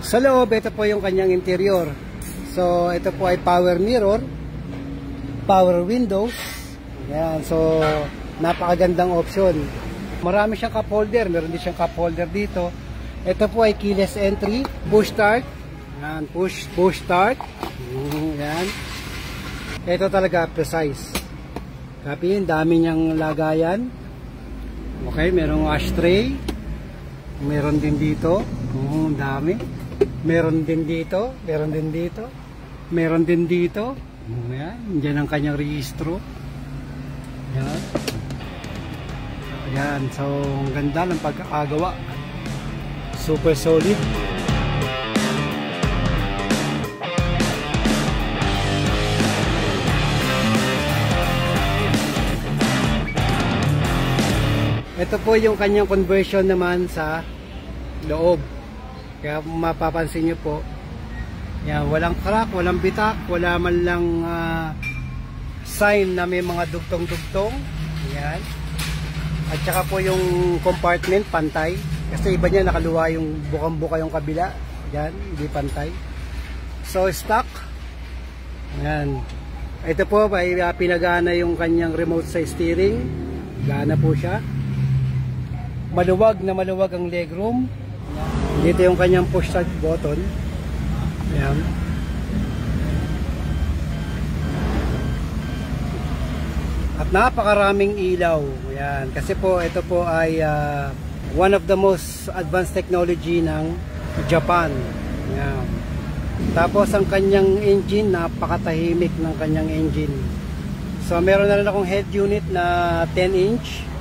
Sa loob, ito po yung kanyang interior. So, ito po ay power mirror, power windows. Ayan, so napakagandang option. Marami siyang cup holder, meron din siyang cup holder dito. Ito po ay keyless entry, push start. Ayan, push start. Ayan. Ito talaga precise. Copy, dami niyang lagayan. Okay, merong ashtray. Meron din dito. Dami. Meron din dito. Meron din dito. Meron din dito. Ayan, dyan ang kanyang rehistro. Ayan. Ayan, so ang ganda ng pagkakagawa. Super solid. Ito po yung kanyang conversion naman sa loob. Kaya mapapansin nyo po, yan, walang crack, walang bitak, wala man lang sign na may mga dugtong-dugtong. Yan. At saka po yung compartment pantay. Kasi iba niya nakaluwa yung bukang-buka yung kabila. Yan, hindi pantay. So stock. Yan. Ito po ay pinagana yung kanyang remote sa steering. Gana po siya. Maluwag na maluwag ang legroom. Dito yung kanyang push start button. Ayan. At napakaraming ilaw. Ayan. Kasi po ito po ay one of the most advanced technology ng Japan. Ayan. Tapos ang kanyang engine, napakatahimik ng kanyang engine. So meron na rin akong head unit na 10-inch.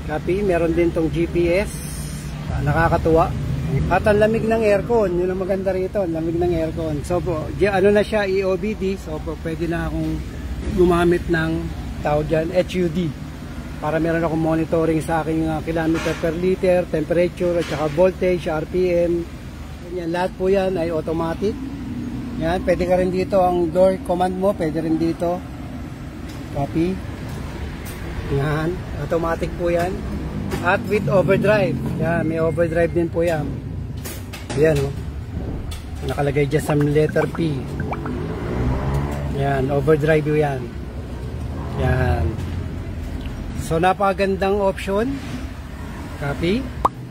Copy, meron din tong GPS. Nakakatuwa. At ang lamig ng aircon, yun ang maganda rito, lamig ng aircon. So po, ano na siya, EOBD. So po, pwede na akong gumamit ng tawag dyan, HUD. Para meron akong monitoring sa aking kilometer per liter, temperature, at saka voltage, RPM. Yan, lahat po yan ay automatic. Yan, pwede ka rin dito, ang door command mo, pwede rin dito. Copy. Yan, automatic po yan. At with overdrive. Yan, may overdrive din po yan. Yan, oh. Nakalagay dyan sa letter P. Yan, overdrive yan. Yan. So, napakagandang option. Copy.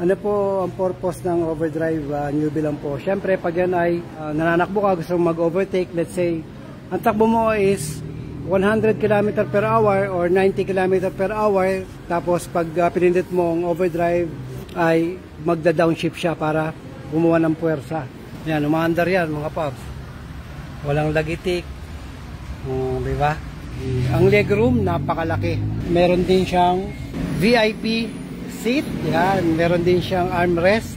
Ano po ang purpose ng overdrive? Newbie lang po. Siyempre, pag yan ay nananakbo ka, gusto mag-overtake, let's say, ang takbo mo is 100 km per hour or 90 km per hour, tapos pag pinindot mo ang overdrive ay magda-downshift siya para gumawa ng puwersa. Yan, umaandar yan mga paps. Walang lagitik. Diba? Ang legroom, napakalaki. Meron din siyang VIP seat. Yan, meron din siyang armrest.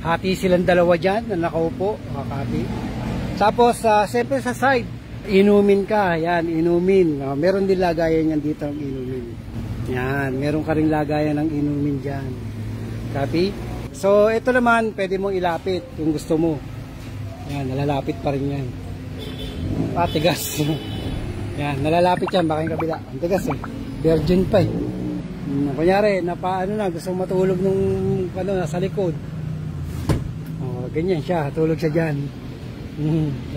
Hati silang dalawa dyan na nakaupo. Makakabi. Tapos, siyempre sa side, inumin ka, yan, inumin. Meron din lagayan yan dito ang inumin. Yan, meron ka rin lagayan ng inumin dyan. Copy? So, ito naman, pwede mong ilapit kung gusto mo. Yan, nalalapit pa rin yan. Tigas. Yan, nalalapit yan, baka yung kabila. Ang tigas eh. Virgin pa eh. Kunyari, gusto matulog nung, nasa likod. Ganyan siya, tulog siya dyan.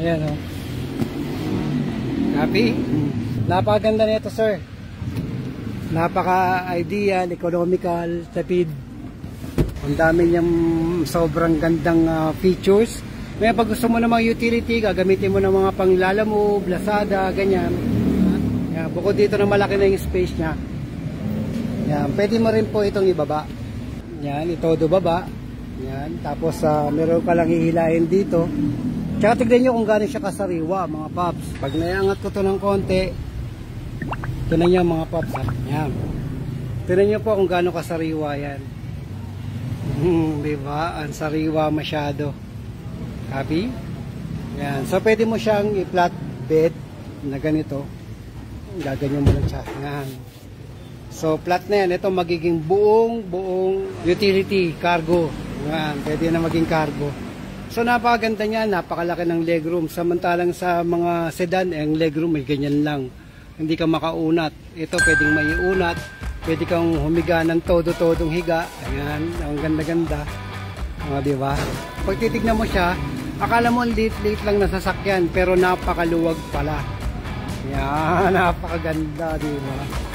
Ayan, oh. Copy? Napakaganda nito, sir. Napaka-ideal, economical, tapid. Ang dami niyang sobrang gandang features. May pag gusto mo ng mga utility, gagamitin mo ng mga panglalamove, Lazada, ganyan. Yan, bukod dito na malaki na yung space niya. Yan, pwede mo rin po itong ibaba. Yan, ito do baba. Yan, tapos meron ka lang hihilahin dito. Tsaka tignan nyo kung gano'n siya kasariwa, mga paps. Pag naiangat ko to ng konti, tignan nyo mga paps. Yan. Tignan nyo po kung gano'n kasariwa yan. Diba? Ang sariwa masyado. Copy? Yan. So, pwede mo siyang i-flat bed na ganito. Gaganyan mo lang siya. Yan. So, flat na yan. Ito magiging buong utility, cargo. Yan. Pwede na maging cargo. So napakaganda niya, napakalaki ng legroom. Samantalang sa mga sedan, ang legroom ay ganyan lang. Hindi ka makaunat. Ito pwedeng maiunat. Pwede kang humiga ng todo-todong higa. Ayan, ang ganda-ganda. Diba? pag titignan mo siya, akala mo liit-liit lang na sasakyan, pero napakaluwag pala. Yan, napakaganda, di ba?